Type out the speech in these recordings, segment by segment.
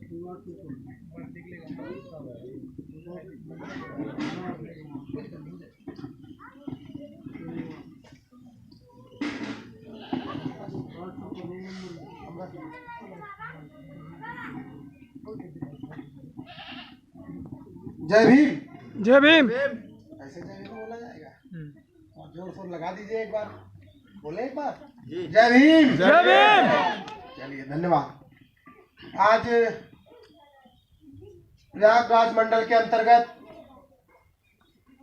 जय भीम। जय भीम। ऐसे जय भीम बोला जाएगा और जोर शोर लगा दीजिए एक बार, बोले एक बार जय भीम। जय भीम। चलिए धन्यवाद। आज प्रयागराज मंडल के अंतर्गत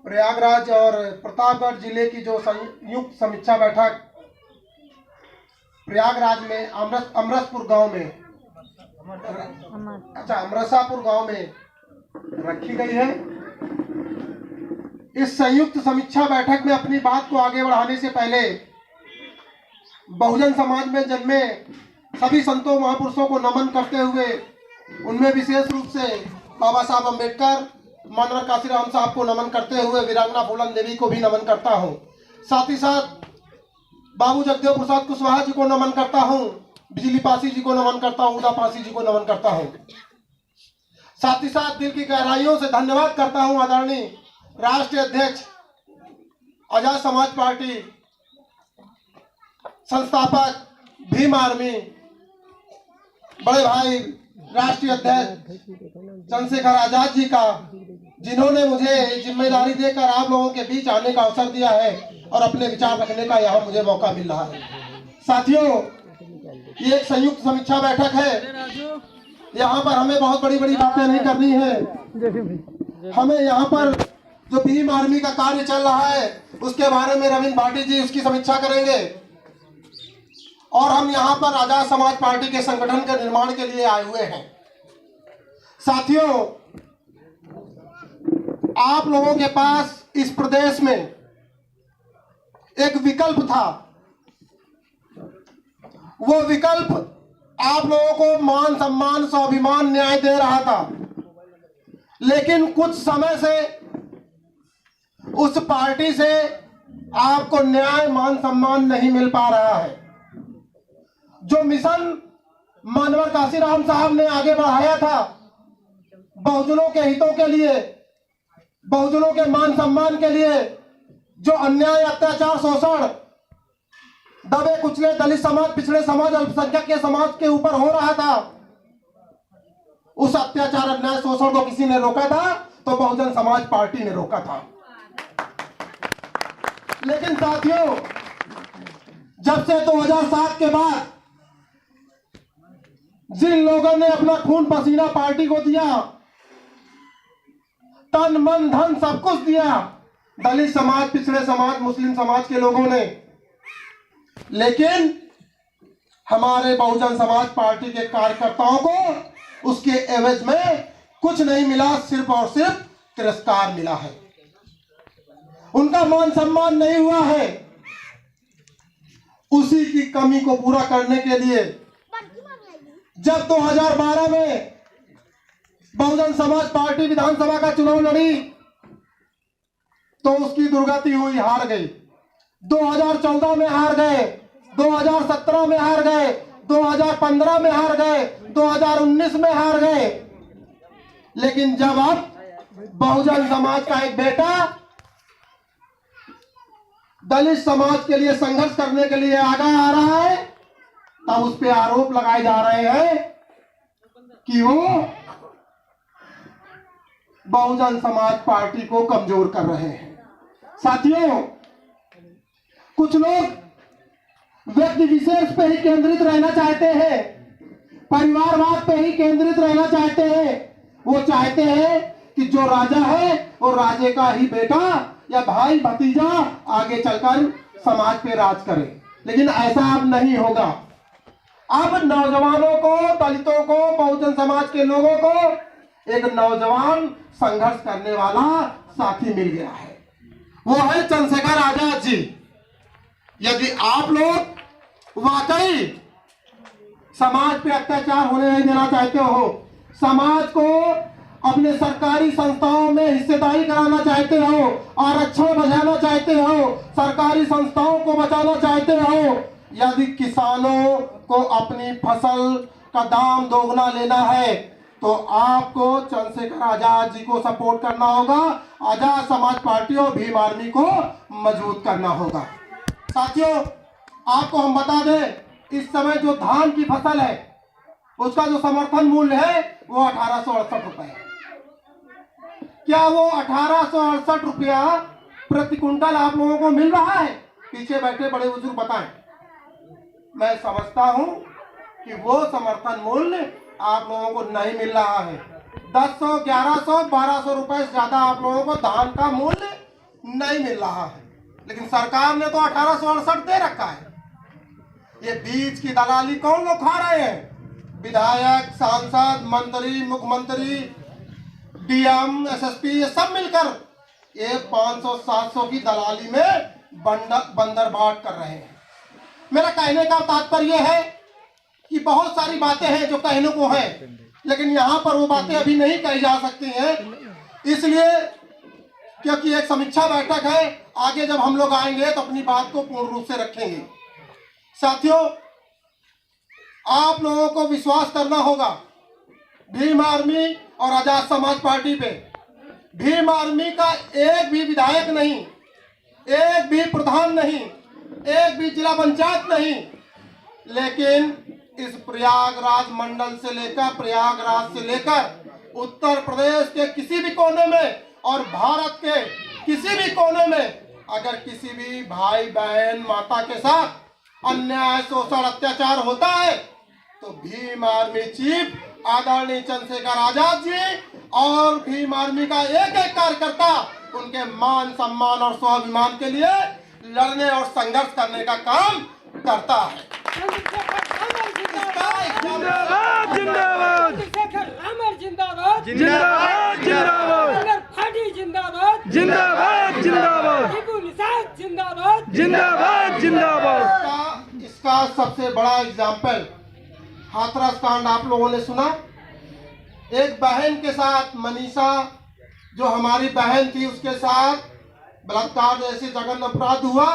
प्रयागराज और प्रतापगढ़ जिले की जो संयुक्त समीक्षा बैठक प्रयागराज में अमरसपुर गांव में अमरसापुर गांव में रखी गई है। इस संयुक्त समीक्षा बैठक में अपनी बात को आगे बढ़ाने से पहले बहुजन समाज में जन्मे सभी संतों महापुरुषों को नमन करते हुए उनमें विशेष रूप से बाबा साहब अम्बेडकर, मानवर काशीराम साहब को नमन करते हुए वीरांगना फूलन देवी को भी नमन करता हूं। साथ ही साथ बाबू जगदेव प्रसाद कुशवाहा जी को नमन करता हूं, बिजली पासी जी को नमन करता हूं, उदा पासी जी को नमन करता हूं। साथ ही साथ दिल की गहराइयों से धन्यवाद करता हूं आदरणीय राष्ट्रीय अध्यक्ष आजाद समाज पार्टी संस्थापक भीम आर्मी बड़े भाई राष्ट्रीय अध्यक्ष चंद्रशेखर आजाद जी का, जिन्होंने मुझे जिम्मेदारी देकर आप लोगों के बीच आने का अवसर दिया है और अपने विचार रखने का यहाँ मुझे मौका मिल रहा है। साथियों, ये एक संयुक्त समीक्षा बैठक है। यहाँ पर हमें बहुत बड़ी बड़ी बातें नहीं करनी है। हमें यहाँ पर जो भीम आर्मी का कार्य चल रहा है उसके बारे में रविंद्र भाटी जी उसकी समीक्षा करेंगे और हम यहाँ पर आजाद समाज पार्टी के संगठन के निर्माण के लिए आए हुए हैं। साथियों, आप लोगों के पास इस प्रदेश में एक विकल्प था। वो विकल्प आप लोगों को मान सम्मान स्वाभिमान न्याय दे रहा था, लेकिन कुछ समय से उस पार्टी से आपको न्याय मान सम्मान नहीं मिल पा रहा है। जो मिशन मानवर काशीराम साहब ने आगे बढ़ाया था बहुजनों के हितों के लिए, बहुजनों के मान सम्मान के लिए, जो अन्याय अत्याचार शोषण दबे कुचले दलित समाज, पिछड़े समाज, अल्पसंख्यक के समाज के ऊपर हो रहा था, उस अत्याचार अन्याय शोषण को किसी ने रोका था तो बहुजन समाज पार्टी ने रोका था। लेकिन साथियों, जब से 2007 के बाद जिन लोगों ने अपना खून पसीना पार्टी को दिया, तन मन धन सब कुछ दिया, दलित समाज, पिछड़े समाज, मुस्लिम समाज के लोगों ने, लेकिन हमारे बहुजन समाज पार्टी के कार्यकर्ताओं को उसके एवज में कुछ नहीं मिला, सिर्फ और सिर्फ तिरस्कार मिला है। उनका मान सम्मान नहीं हुआ है। उसी की कमी को पूरा करने के लिए जब 2012 में बहुजन समाज पार्टी विधानसभा का चुनाव लड़ी तो उसकी दुर्गति हुई, हार गई। 2014 में हार गए, 2017 में हार गए, 2015 में हार गए, 2019 में हार गए। लेकिन जब अब बहुजन समाज का एक बेटा दलित समाज के लिए संघर्ष करने के लिए आगे आ रहा है, तब उस पे आरोप लगाए जा रहे हैं कि वो बहुजन समाज पार्टी को कमजोर कर रहे हैं। साथियों, कुछ लोग व्यक्ति विशेष पे ही केंद्रित रहना चाहते हैं, परिवारवाद पे ही केंद्रित रहना चाहते हैं। वो चाहते हैं कि जो राजा है वो राजे का ही बेटा या भाई भतीजा आगे चलकर समाज पे राज करे, लेकिन ऐसा अब नहीं होगा। अब नौजवानों को, दलितों को, बहुजन समाज के लोगों को एक नौजवान संघर्ष करने वाला साथी मिल गया है, वो है चंद्रशेखर आजाद जी। यदि आप लोग वाकई समाज पे अत्याचार होने नहीं देना चाहते हो, समाज को अपने सरकारी संस्थाओं में हिस्सेदारी कराना चाहते हो, आरक्षण बचाना चाहते हो, सरकारी संस्थाओं को बचाना चाहते हो, यदि किसानों को अपनी फसल का दाम दोगुना लेना है, तो आपको चंद्रशेखर आजाद जी को सपोर्ट करना होगा, आजाद समाज पार्टी और भीम आर्मी को मजबूत करना होगा। साथियों, आपको हम बता दें, इस समय जो धान की फसल है उसका जो समर्थन मूल्य है वो 1868 रुपए है। क्या वो 1868 रुपया प्रति कुंटल आप लोगों को मिल रहा है? पीछे बैठे बड़े बुजुर्ग बताएं। मैं समझता हूं कि वो समर्थन मूल्य आप लोगों को नहीं मिल रहा है। 1000, 1100, 1200 रुपए से ज्यादा आप लोगों को धान का मूल्य नहीं मिल रहा है, लेकिन सरकार ने तो 1868 दे रखा है। ये बीज की दलाली कौन लोग खा रहे हैं? विधायक, सांसद, मंत्री, मुख्यमंत्री, डीएम, एसएसपी, ये सब मिलकर ये 500-700 की दलाली में बंदरबाट कर रहे हैं। मेरा कहने का तात्पर्य है कि बहुत सारी बातें हैं जो कहने को है, लेकिन यहाँ पर वो बातें अभी नहीं कही जा सकती हैं, इसलिए क्योंकि एक समीक्षा बैठक है। आगे जब हम लोग आएंगे तो अपनी बात को पूर्ण रूप से रखेंगे। साथियों, आप लोगों को विश्वास करना होगा भीम आर्मी और आजाद समाज पार्टी पे। भीम आर्मी का एक भी विधायक नहीं, एक भी प्रधान नहीं, एक भी जिला पंचायत नहीं, लेकिन इस प्रयागराज मंडल से लेकर, प्रयागराज से लेकर उत्तर प्रदेश के किसी भी कोने में और भारत के किसी भी कोने में अगर किसी भी भाई बहन माता के साथ अन्याय, शोषण, अत्याचार होता है तो भीम आर्मी चीफ आदरणीय चंद्रशेखर आजाद जी और भीम आर्मी का एक एक कार्यकर्ता उनके मान, सम्मान और स्वाभिमान के लिए लड़ने और संघर्ष करने का काम करता है। जिंदाबाद जिंदाबाद जिंदाबाद जिंदाबाद जिंदाबाद जिंदाबाद जिंदाबाद जिंदाबाद जिंदाबाद। इसका सबसे बड़ा एग्जाम्पल हाथरस कांड आप लोगों ने सुना। एक बहन के साथ, मनीषा जो हमारी बहन थी, उसके साथ बलात्कार जैसे जघन्य अपराध हुआ।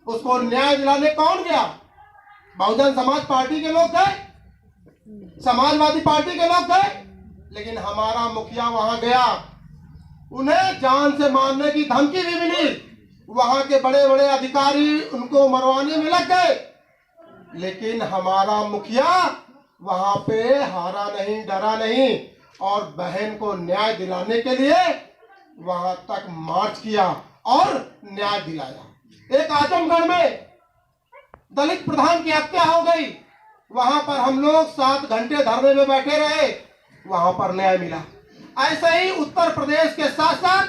उसको न्याय दिलाने कौन गया? बहुजन समाज पार्टी के लोग गए, समाजवादी पार्टी के लोग गए, लेकिन हमारा मुखिया वहां गया। उन्हें जान से मारने की धमकी भी मिली। वहां के बड़े बड़े अधिकारी उनको मरवाने में लग गए, लेकिन हमारा मुखिया वहां पे हारा नहीं, डरा नहीं और बहन को न्याय दिलाने के लिए वहां तक मार्च किया और न्याय दिलाया। एक आजमगढ़ में दलित प्रधान की हत्या हो गई, वहां पर हम लोग 7 घंटे धरने में बैठे रहे, वहां पर न्याय मिला। ऐसे ही उत्तर प्रदेश के साथ साथ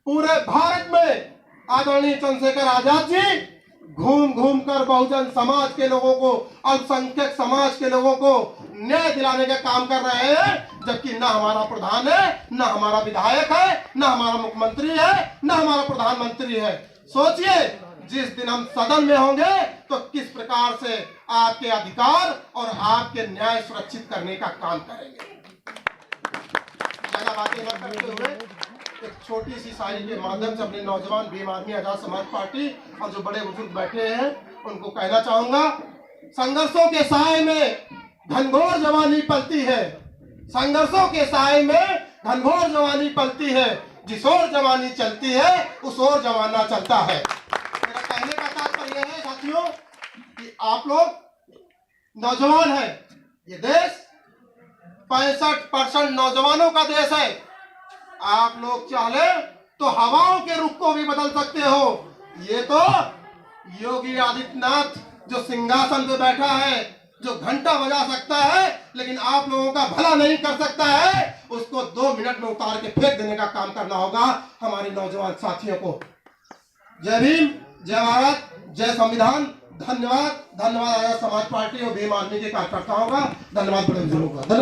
पूरे भारत में आदरणीय चंद्रशेखर आजाद जी घूम घूम कर बहुजन समाज के लोगों को, अल्पसंख्यक समाज के लोगों को न्याय दिलाने का काम कर रहे हैं, जबकि न हमारा प्रधान है, न हमारा विधायक है, न हमारा मुख्यमंत्री है, न हमारा प्रधानमंत्री है। सोचिए, जिस दिन हम सदन में होंगे तो किस प्रकार से आपके अधिकार और आपके न्याय सुरक्षित करने का काम करेंगे। ज्यादा बातें न करते हुए एक छोटी सी शायरी के माध्यम से अपने नौजवान भीम आर्मी, आजाद समाज पार्टी और जो बड़े बुजुर्ग बैठे हैं उनको कहना चाहूंगा। संघर्षों के साए में घनघोर जवानी पलती है, संघर्षों के साए में घनघोर जवानी पलती है, जिस ओर जवानी चलती है उस ओर जमाना चलता है। मेरा कहने का तात्पर्य है साथियों कि आप लोग नौजवान हैं। ये देश 65% नौजवानों का देश है। आप लोग चाहे तो हवाओं के रुख को भी बदल सकते हो। ये तो योगी आदित्यनाथ जो सिंहासन पे बैठा है, जो घंटा बजा सकता है, लेकिन आप लोगों का भला नहीं कर सकता है, उसको 2 मिनट में उतार के फेंक देने का काम करना होगा हमारे नौजवान साथियों को। जय भीम, जय भारत, जय संविधान। धन्यवाद, धन्यवाद आजाद समाज पार्टी और भीम आर्मी के कार्यकर्ताओं का, धन्यवाद बड़े बुजुर्गों का, धन्यवाद।